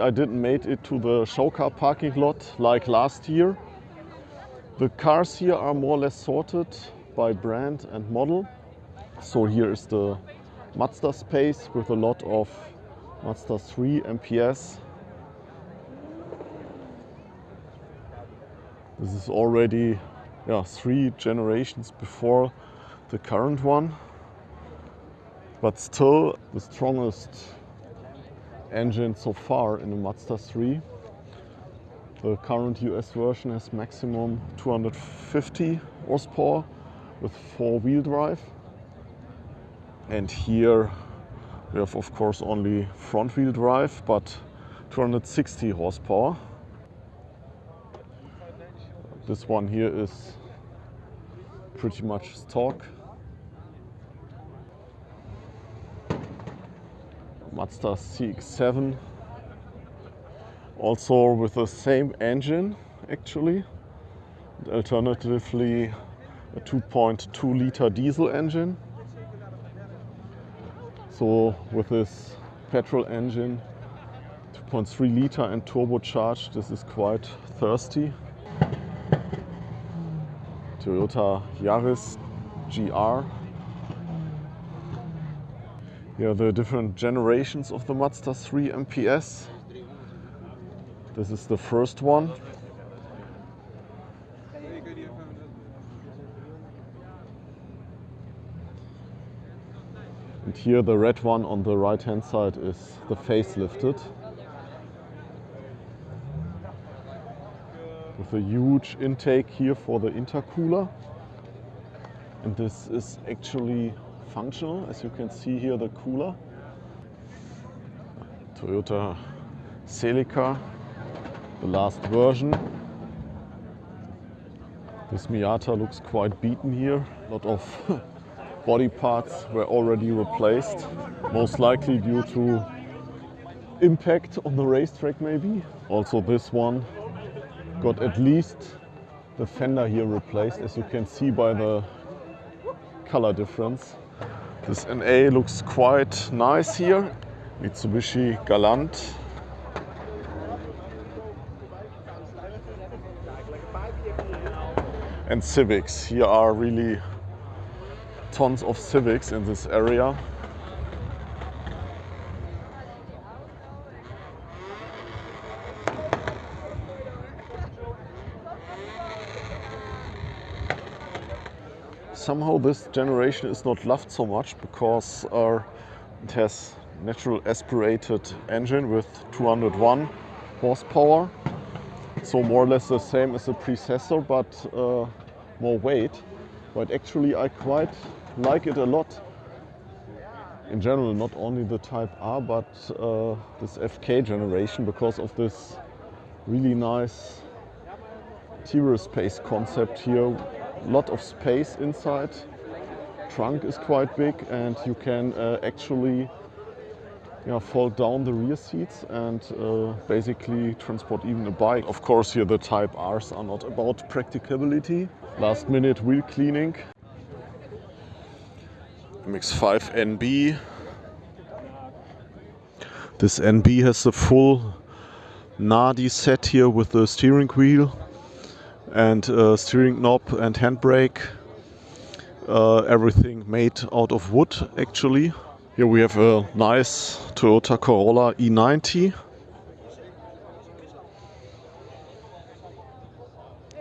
Unfortunately, I didn't make it to the show car parking lot like last year. The cars here are more or less sorted by brand and model. So here is the Mazda space with a lot of Mazda 3 MPS. This is already 3 generations before the current one, but still the strongest engine so far in the Mazda 3. The current US version has maximum 250 horsepower with 4-wheel drive. And here we have of course only front-wheel drive, but 260 horsepower. This one here is pretty much stock. Mazda CX-7, also with the same engine actually, and alternatively a 2.2 liter diesel engine. So with this petrol engine, 2.3 liter and turbocharged, this is quite thirsty. Toyota Yaris GR. Here are the different generations of the Mazda 3 MPS. This is the first one. And here the red one on the right hand side is the facelifted. With a huge intake here for the intercooler. And this is actually functional, as you can see here, the cooler. Toyota Celica, the last version. This Miata looks quite beaten here. A lot of body parts were already replaced, most likely due to impact on the racetrack maybe. Also this one got at least the fender here replaced, as you can see by the color difference. This NA looks quite nice here. Mitsubishi Galant. And Civics. Here are really tons of Civics in this area. Somehow this generation is not loved so much because it has natural aspirated engine with 201 horsepower. So more or less the same as the predecessor, but more weight. But actually I quite like it a lot. In general, not only the Type R, but this FK generation, because of this really nice interior space concept here. Lot of space inside. Trunk is quite big, and you can actually fold down the rear seats and basically transport even a bike. Of course, here the Type Rs are not about practicability. Last minute wheel cleaning. MX-5 NB. This NB has the full Nadi set here with the steering wheel and steering knob and handbrake. Everything made out of wood actually. Here we have a nice Toyota Corolla E90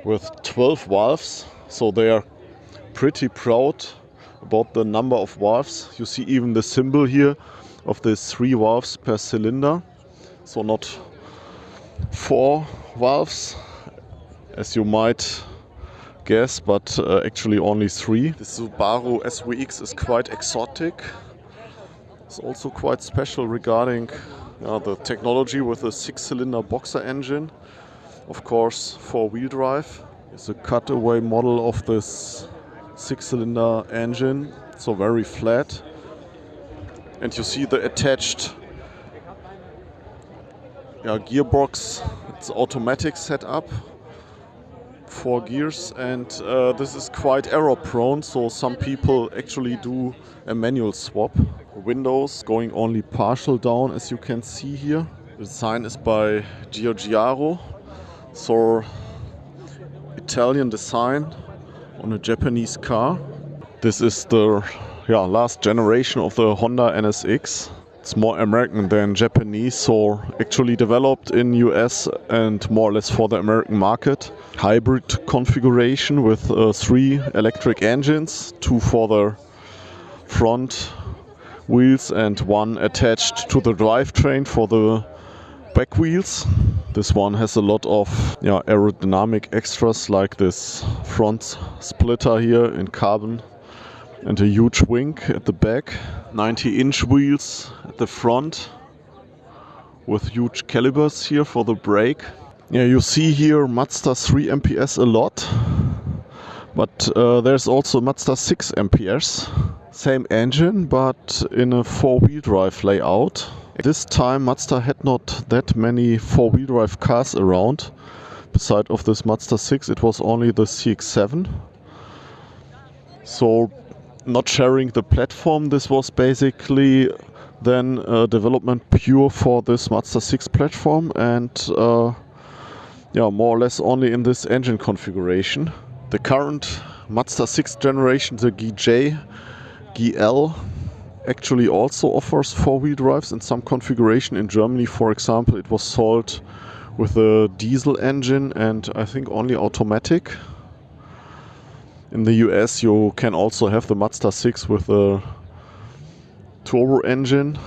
with 12 valves, so they are pretty proud about the number of valves. You see even the symbol here of the 3 valves per cylinder, so not 4 valves as you might guess, but actually only 3. The Subaru SVX is quite exotic. It's also quite special regarding the technology with a 6-cylinder boxer engine. Of course, 4-wheel drive. It's a cutaway model of this 6-cylinder engine, so very flat. And you see the attached gearbox. It's automatic setup, 4 gears, and this is quite error prone, so some people actually do a manual swap. Windows going only partial down, as you can see here. The design is by Giugiaro, so Italian design on a Japanese car. This is the last generation of the Honda NSX. It's more American than Japanese, so actually developed in US and more or less for the American market. Hybrid configuration with 3 electric engines, 2 for the front wheels and 1 attached to the drivetrain for the back wheels. This one has a lot of aerodynamic extras like this front splitter here in carbon and a huge wing at the back. 90-inch wheels at the front with huge calibers here for the brake. Yeah, you see here Mazda 3 MPS a lot, but there's also Mazda 6 MPS. Same engine, but in a 4-wheel drive layout. This time Mazda had not that many 4-wheel drive cars around. Beside of this Mazda 6, it was only the CX-7. So not sharing the platform, this was basically then development pure for this Mazda 6 platform, and more or less only in this engine configuration. The current Mazda 6 generation, the GJ, GL, actually also offers 4-wheel drives in some configuration. In Germany, for example, it was sold with a diesel engine and I think only automatic. In the US you can also have the Mazda 6 with a turbo engine,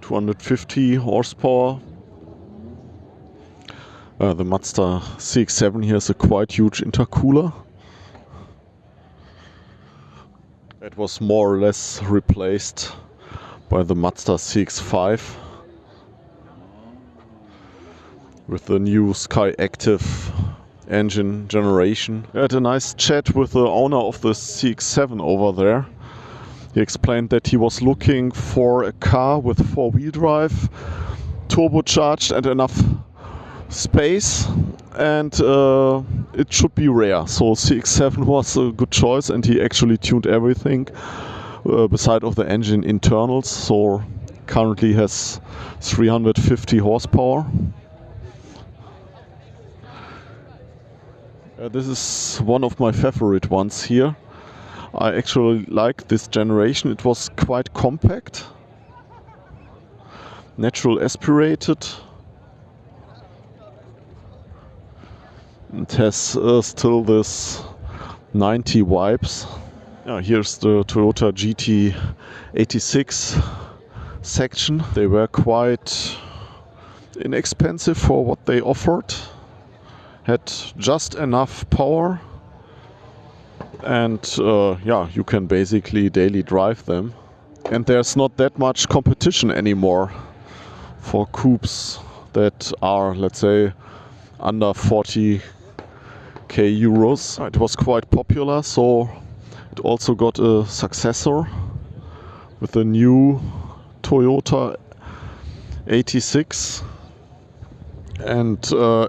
250 horsepower. The Mazda CX-7 here is a quite huge intercooler. It was more or less replaced by the Mazda CX-5 with the new Sky Active engine generation. I had a nice chat with the owner of the CX-7 over there. He explained that he was looking for a car with 4-wheel drive, turbocharged and enough space, and it should be rare. So CX-7 was a good choice, and he actually tuned everything beside of the engine internals. So currently has 350 horsepower. This is one of my favorite ones here. I actually like this generation. It was quite compact, natural aspirated. It has still this 90 vibes. Here's the Toyota GT86 section. They were quite inexpensive for what they offered. Had just enough power, and you can basically daily drive them. And there's not that much competition anymore for coupes that are, let's say, under 40k euros. It was quite popular, so it also got a successor with the new Toyota 86. And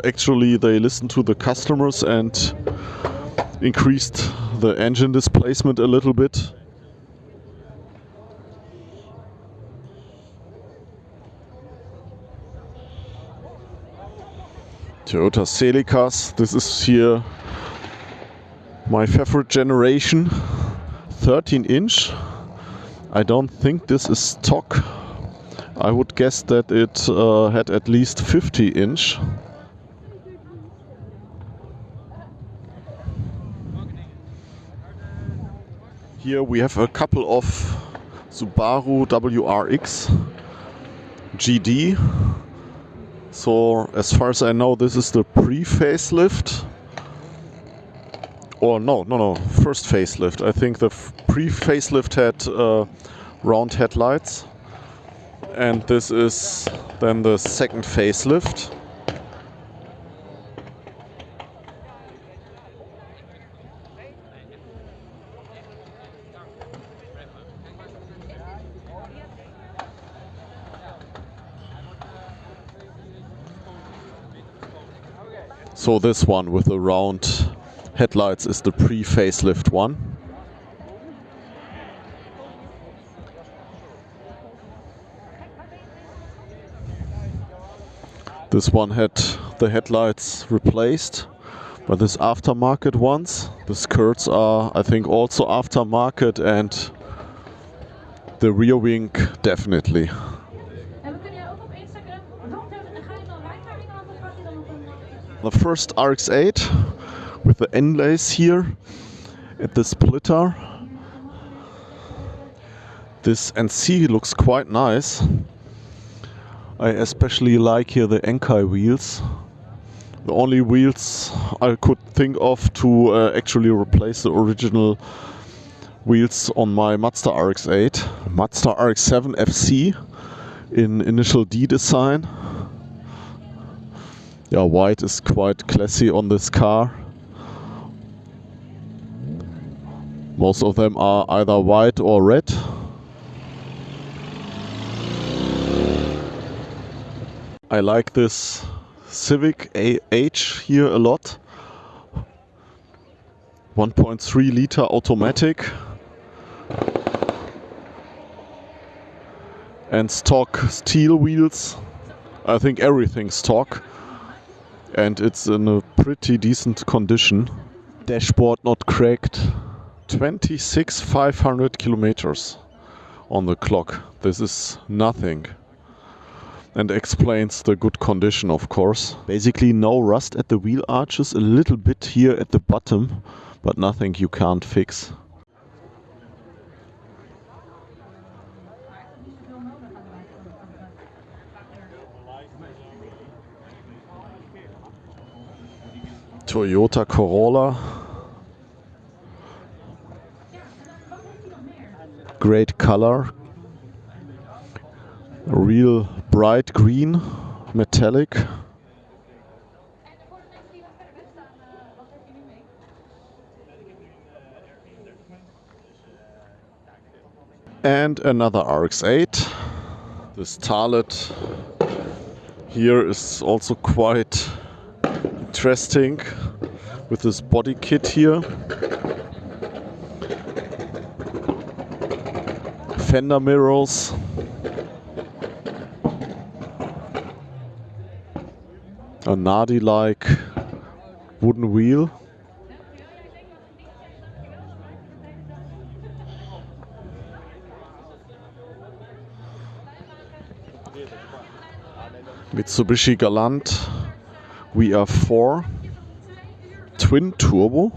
actually they listened to the customers and increased the engine displacement a little bit. Toyota Celicas, this is here my favorite generation, 13-inch. I don't think this is stock. I would guess that it had at least 50-inch. Here we have a couple of Subaru WRX GD. So as far as I know, this is the pre-facelift. Or no, first facelift. I think the pre-facelift had round headlights. And this is then the second facelift. So this one with the round headlights is the pre-facelift one. This one had the headlights replaced by this aftermarket ones. The skirts are, I think, also aftermarket, and the rear wing definitely. The first RX-8 with the inlays here at the splitter. This NC looks quite nice. I especially like here the Enkai wheels. The only wheels I could think of to actually replace the original wheels on my Mazda RX-8. Mazda RX-7 FC in initial D design. Yeah, white is quite classy on this car. Most of them are either white or red. I like this Civic AH here a lot. 1.3 liter automatic. And stock steel wheels. I think everything's stock. And it's in a pretty decent condition. Dashboard not cracked. 26,500 kilometers on the clock. This is nothing. And explains the good condition, of course. Basically no rust at the wheel arches, a little bit here at the bottom, but nothing you can't fix. Toyota Corolla. Great color. Real bright green, metallic. And another RX-8. This Starlet here is also quite interesting with this body kit here. Fender mirrors. A Nardi-like wooden wheel. Mitsubishi Galant VR4 twin turbo.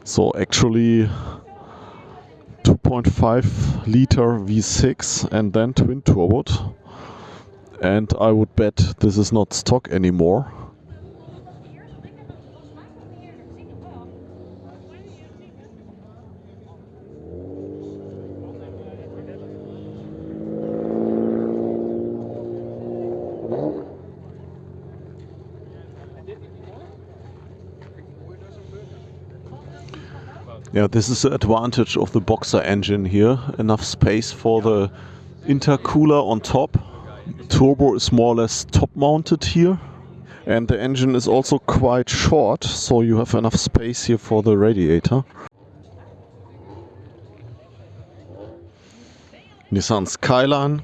So actually 2.5 liter V6 and then twin turboed. And I would bet this is not stock anymore. Yeah, this is the advantage of the Boxer engine here. Enough space for the intercooler on top. Turbo is more or less top mounted here. And the engine is also quite short, so you have enough space here for the radiator. Nissan Skyline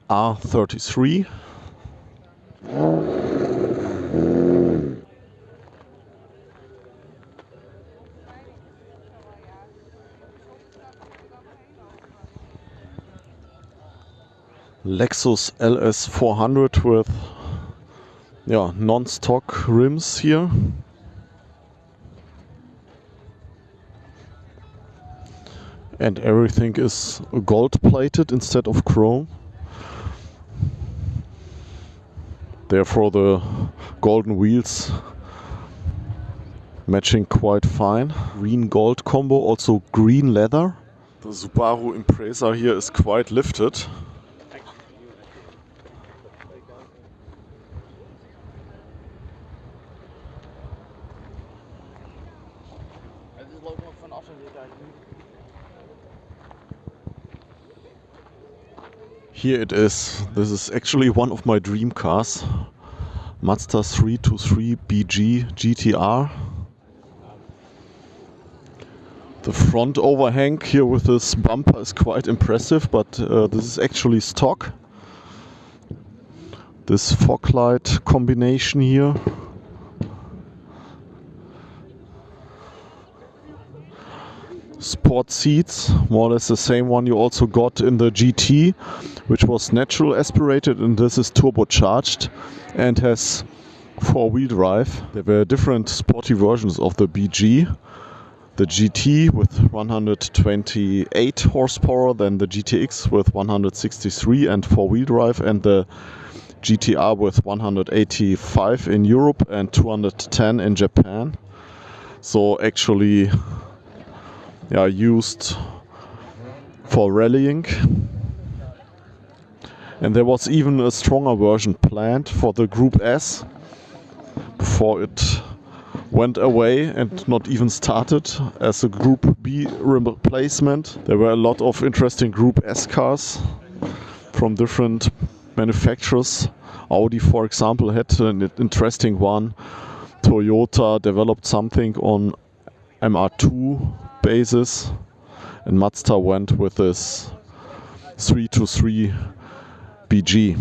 R33. Lexus LS 400 with non-stock rims here. And everything is gold plated instead of chrome. Therefore the golden wheels matching quite fine. Green gold combo, also green leather. The Subaru Impreza here is quite lifted. Here it is. This is actually one of my dream cars. Mazda 323 BG GTR. The front overhang here with this bumper is quite impressive, but this is actually stock. This fog light combination here. Sport seats, more or less the same one you also got in the GT, which was natural aspirated, and this is turbocharged and has four-wheel drive. There were different sporty versions of the BG. The GT with 128 horsepower, then the GTX with 163 and four-wheel drive, and the GTR with 185 in Europe and 210 in Japan. So actually, yeah, used for rallying. And there was even a stronger version planned for the Group S before it went away and not even started as a Group B replacement. There were a lot of interesting Group S cars from different manufacturers. Audi, for example, had an interesting one. Toyota developed something on MR2 basis, and Mazda went with this 323 BG.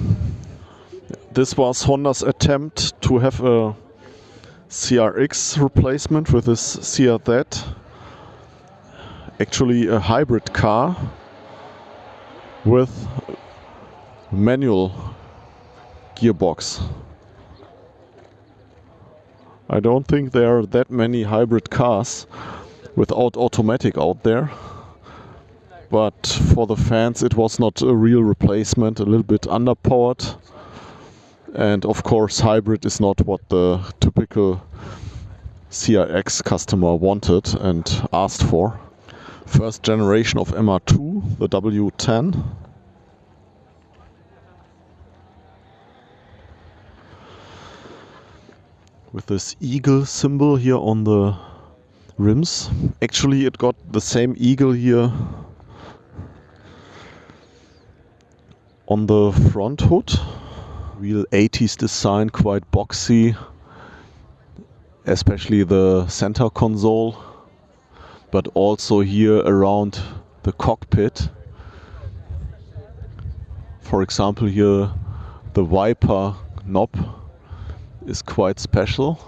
This was Honda's attempt to have a CRX replacement with this CRZ. Actually a hybrid car with manual gearbox. I don't think there are that many hybrid cars without automatic out there, but for the fans it was not a real replacement, a little bit underpowered, and of course hybrid is not what the typical CRX customer wanted and asked for. First generation of MR2, the W10. With this eagle symbol here on the rims. Actually it got the same eagle here on the front hood. Real 80s design, quite boxy, especially the center console, but also here around the cockpit. For example, here the wiper knob is quite special,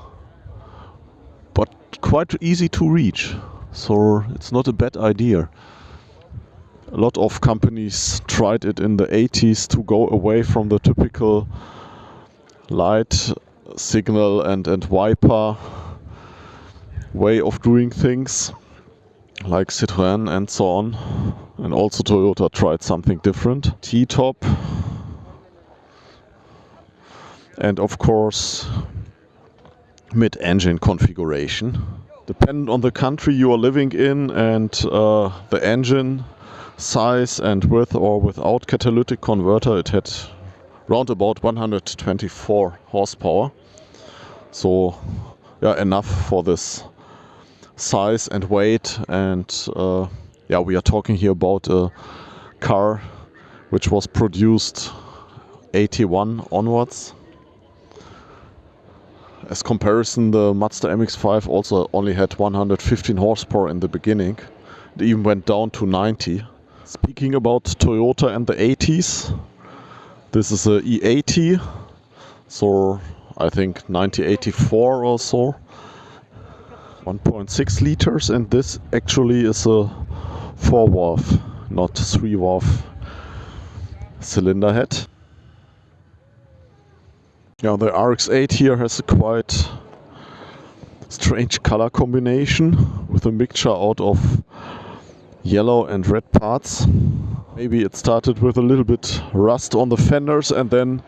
but quite easy to reach, so it's not a bad idea. A lot of companies tried it in the 80s to go away from the typical light signal and wiper way of doing things, like Citroën and so on. And also Toyota tried something different. T-top. And of course mid-engine configuration. Depending on the country you are living in and the engine size and with or without catalytic converter, it had round about 124 horsepower. So yeah, enough for this size and weight. And yeah, we are talking here about a car which was produced 81 onwards. As comparison, the Mazda MX-5 also only had 115 horsepower in the beginning. It even went down to 90. Speaking about Toyota and the 80s, this is a E80, so I think 1984 or so. 1.6 liters, and this actually is a 4-valve, not 3-valve cylinder head. Yeah, the RX-8 here has a quite strange color combination with a mixture out of yellow and red parts. Maybe it started with a little bit rust on the fenders, and then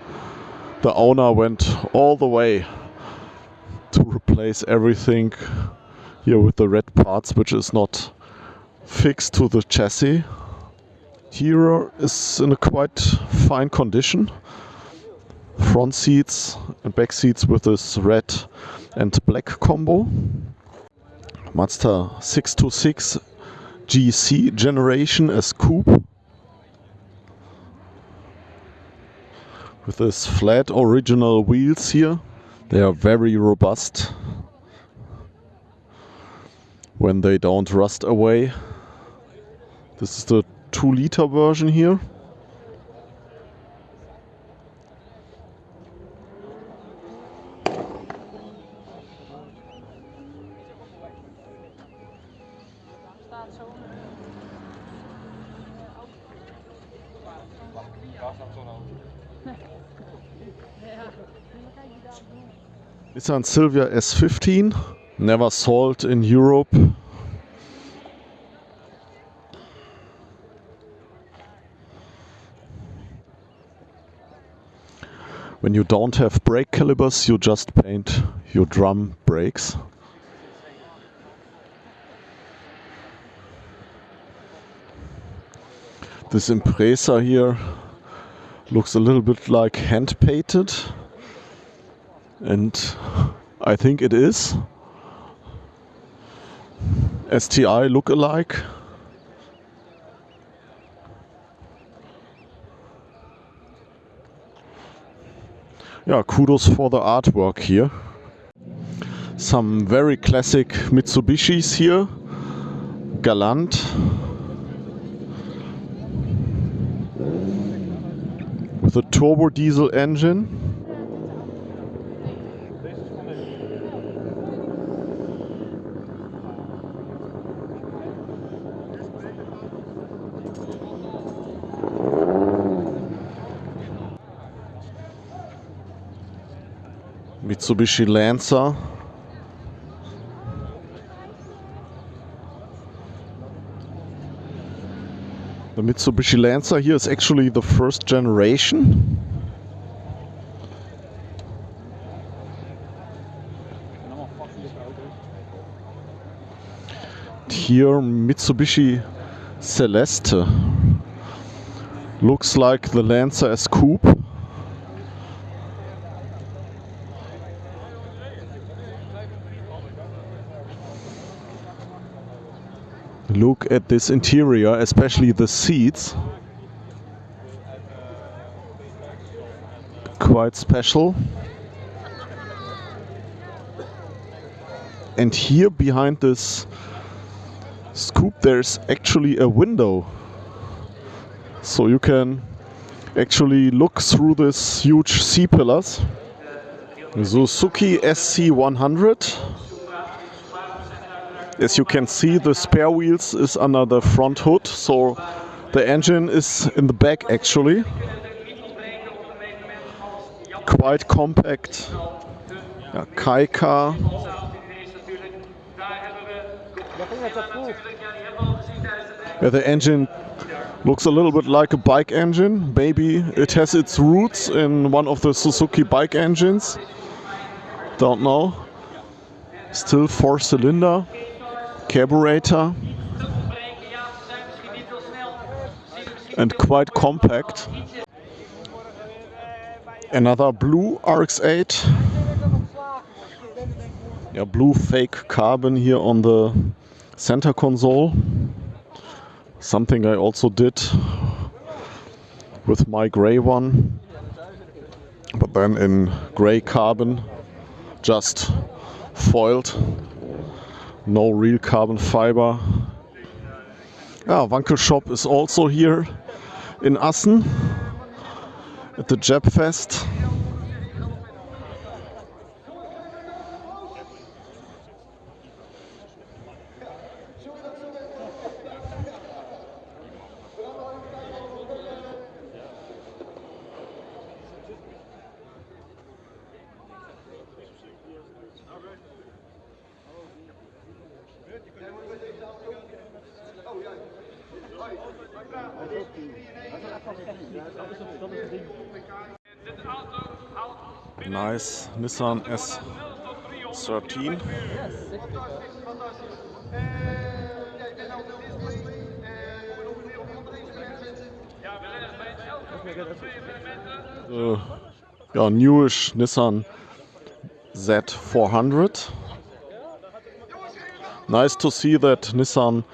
the owner went all the way to replace everything here with the red parts, which is not fixed to the chassis. Interior is in a quite fine condition. Front seats and back seats with this red and black combo. Mazda 626 GC generation as coupe. With this flat original wheels here. They are very robust. when they don't rust away. This is the 2-liter version here. Nissan Silvia S15, never sold in Europe. When you don't have brake calipers, you just paint your drum brakes. This Impreza here looks a little bit like hand painted, and I think it is. STI look-alike. Yeah, kudos for the artwork here. Some very classic Mitsubishis here. Galant. With a turbo diesel engine. Mitsubishi Lancer. The Mitsubishi Lancer here is actually the first generation. Here Mitsubishi Celeste. Looks like the Lancer S Coupe. Look at this interior, especially the seats. Quite special. And here behind this scoop there's actually a window. So you can actually look through this huge C-pillars. Suzuki SC100. As you can see, the spare wheels is under the front hood, so the engine is in the back actually. Quite compact. Yeah, Kai car. Yeah, the engine looks a little bit like a bike engine. Maybe it has its roots in one of the Suzuki bike engines. Don't know. Still 4-cylinder. Carburetor. And quite compact. Another blue RX-8. Yeah, blue fake carbon here on the center console. Something I also did with my gray one. But then in gray carbon, just foiled. No real carbon fiber. Yeah, Wankel shop is also here in Assen at the Japfest. Nice Nissan S13. Yeah, newish Nissan Z400. Nice to see that Nissan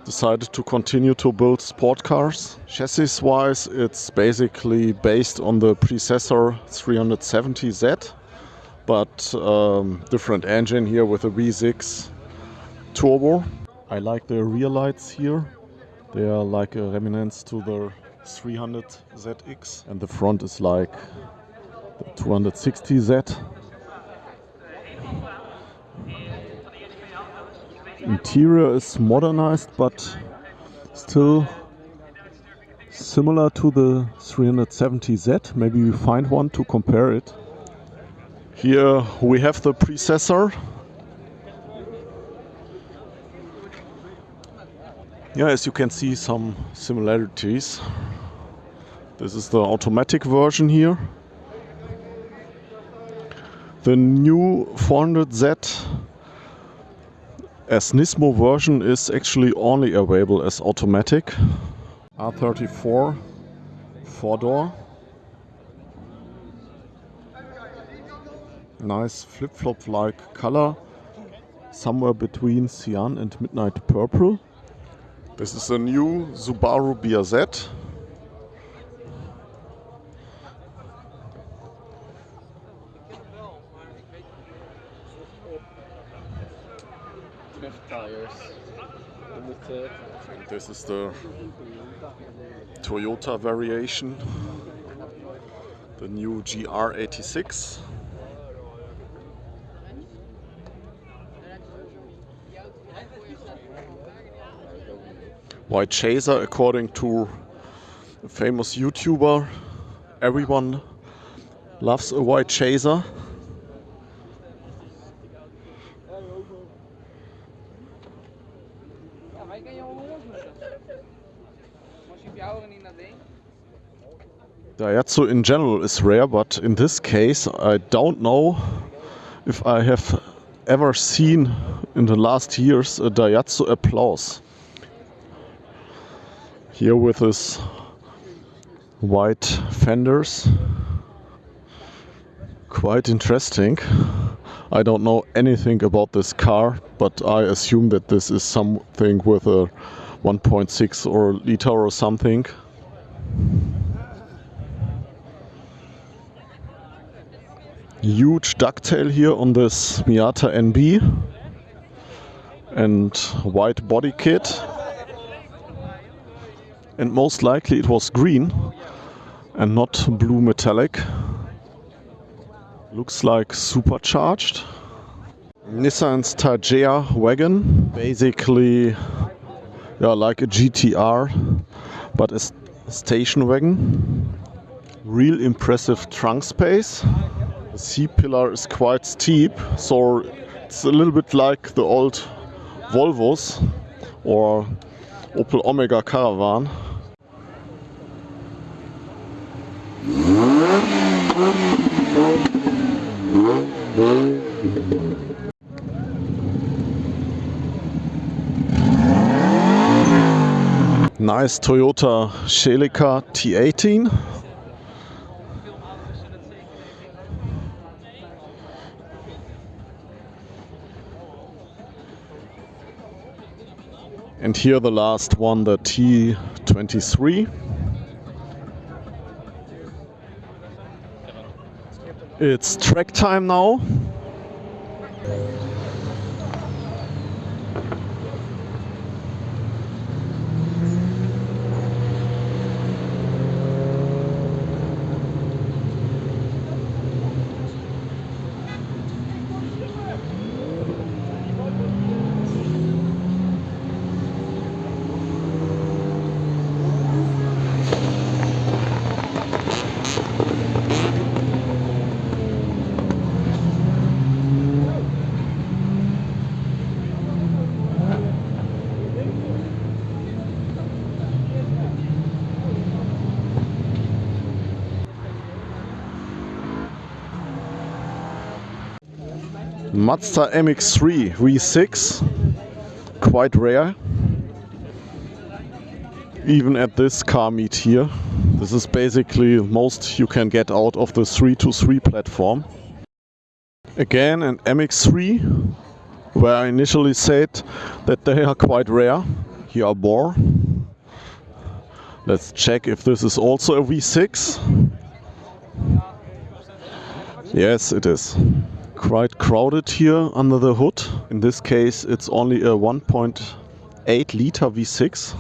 decided to continue to build sport cars. Chassis wise, it's basically based on the predecessor 370Z, but different engine here with a V6 turbo. I like the rear lights here. They are like a remnants to the 300ZX, and the front is like the 260Z. Interior is modernized, but still similar to the 370Z. Maybe we find one to compare it. Here we have the processor. Yeah, as you can see, some similarities. This is the automatic version here. The new 400Z as Nismo version is actually only available as automatic. R34 4-door. Nice flip-flop like color, somewhere between cyan and midnight purple. This is a new Subaru BRZ. And this is the Toyota variation, the new GR86. Whitechaser, according to a famous YouTuber, everyone loves a whitechaser. Daihatsu in general is rare, but in this case I don't know if I have ever seen in the last years a Daihatsu Applause. Here with his white fenders. Quite interesting. I don't know anything about this car, but I assume that this is something with a 1.6 or liter or something. Huge ducktail here on this Miata NB and white body kit. And most likely it was green and not blue metallic. Looks like supercharged. Nissan's Tarjea wagon, basically like a GTR, but a station wagon. Real impressive trunk space. The C-pillar is quite steep, so it's a little bit like the old Volvos or Opel Omega Caravan. Nice Toyota Celica T18. And here the last one, the T23. It's track time now. Mazda MX-3 V6, quite rare, even at this car meet here. This is basically most you can get out of the 323 platform. Again an MX-3, where I initially said that they are quite rare. Here are more. Let's check if this is also a V6. Yes, it is. Quite crowded here under the hood. In this case it's only a 1.8 liter V6.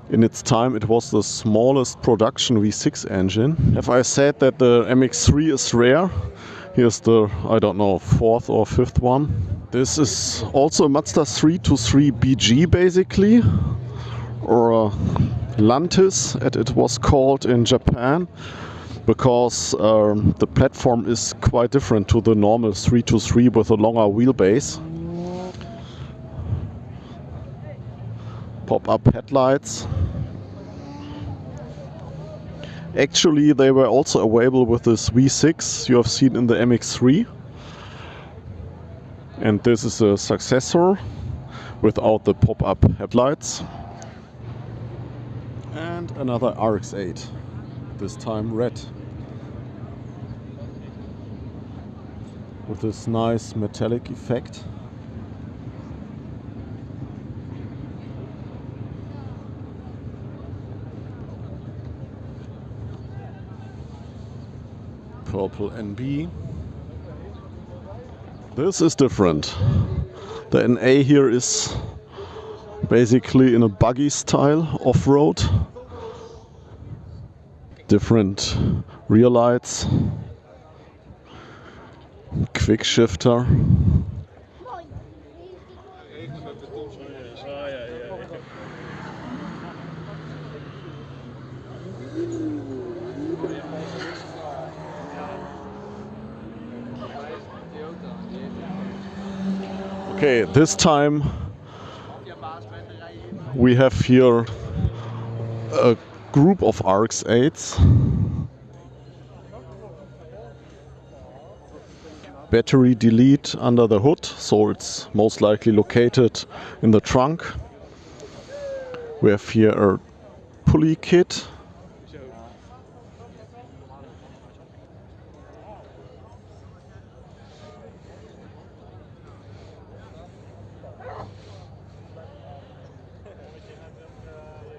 In its time it was the smallest production V6 engine. Have I said that the MX-3 is rare? Here's the, I don't know, fourth or fifth one. This is also a Mazda 323 BG basically, or a Lantis as it was called in Japan, because the platform is quite different to the normal 323 with a longer wheelbase. Pop-up headlights. Actually, they were also available with this V6 you have seen in the MX-3. And this is a successor without the pop-up headlights. And another RX-8, this time red. With this nice metallic effect. Purple NB. This is different. The NA here is basically in a buggy style off-road. Different rear lights. Quick shifter. Okay, this time we have here a group of RX-8s. Battery delete under the hood, so it's most likely located in the trunk. We have here a pulley kit.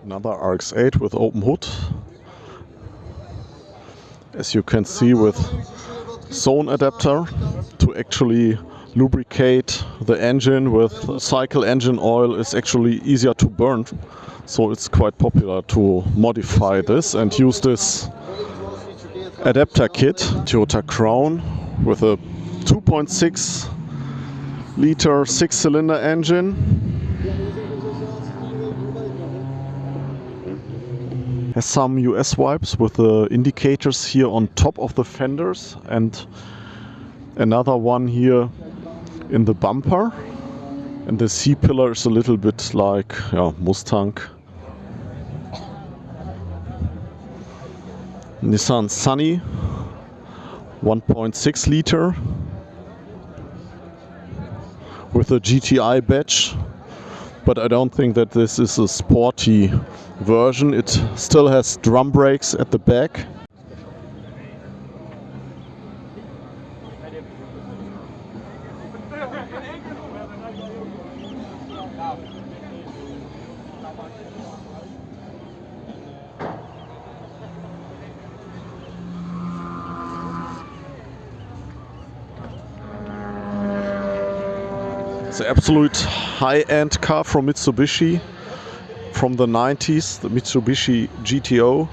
Another RX-8 with open hood. As you can see, with zone adapter to actually lubricate the engine with cycle engine oil is actually easier to burn. So it's quite popular to modify this and use this adapter kit, Toyota Crown, with a 2.6 liter 6-cylinder engine. Has some US wipes with the indicators here on top of the fenders, and another one here in the bumper. And the C-pillar is a little bit like Mustang. Nissan Sunny, 1.6 liter with a GTI badge. But I don't think that this is a sporty version. It still has drum brakes at the back. It's an absolute high-end car from Mitsubishi from the 90s, the Mitsubishi GTO,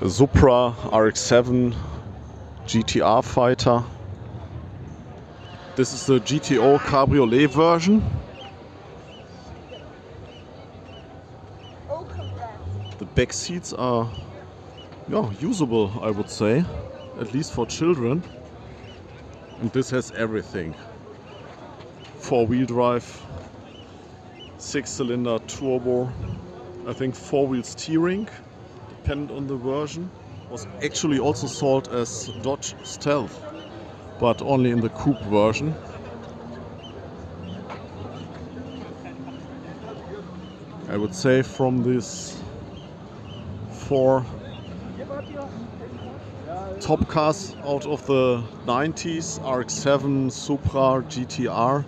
a Supra RX-7 GTR fighter. This is the GTO Cabriolet version. The back seats are usable, I would say, at least for children. And this has everything. 4-wheel drive, 6-cylinder turbo, I think 4-wheel steering, depending on the version. Was actually also sold as Dodge Stealth, but only in the coupe version. I would say from these 4 top cars out of the 90s, RX-7, Supra, GTR,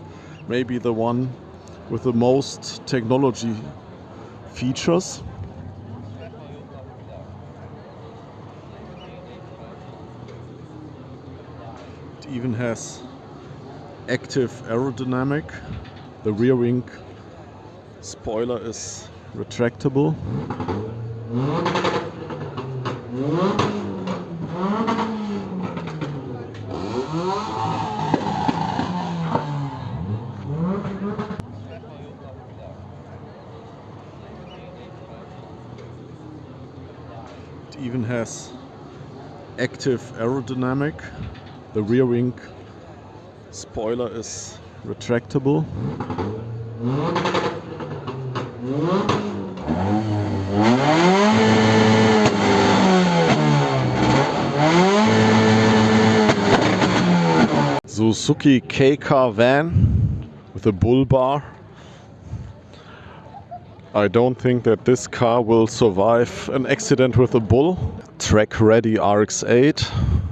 maybe the one with the most technology features. It even has active aerodynamic. The rear wing spoiler is retractable. It even has active aerodynamic. The rear wing spoiler is retractable. Suzuki K-car van with a bull bar. I don't think that this car will survive an accident with a bull. Track ready RX-8.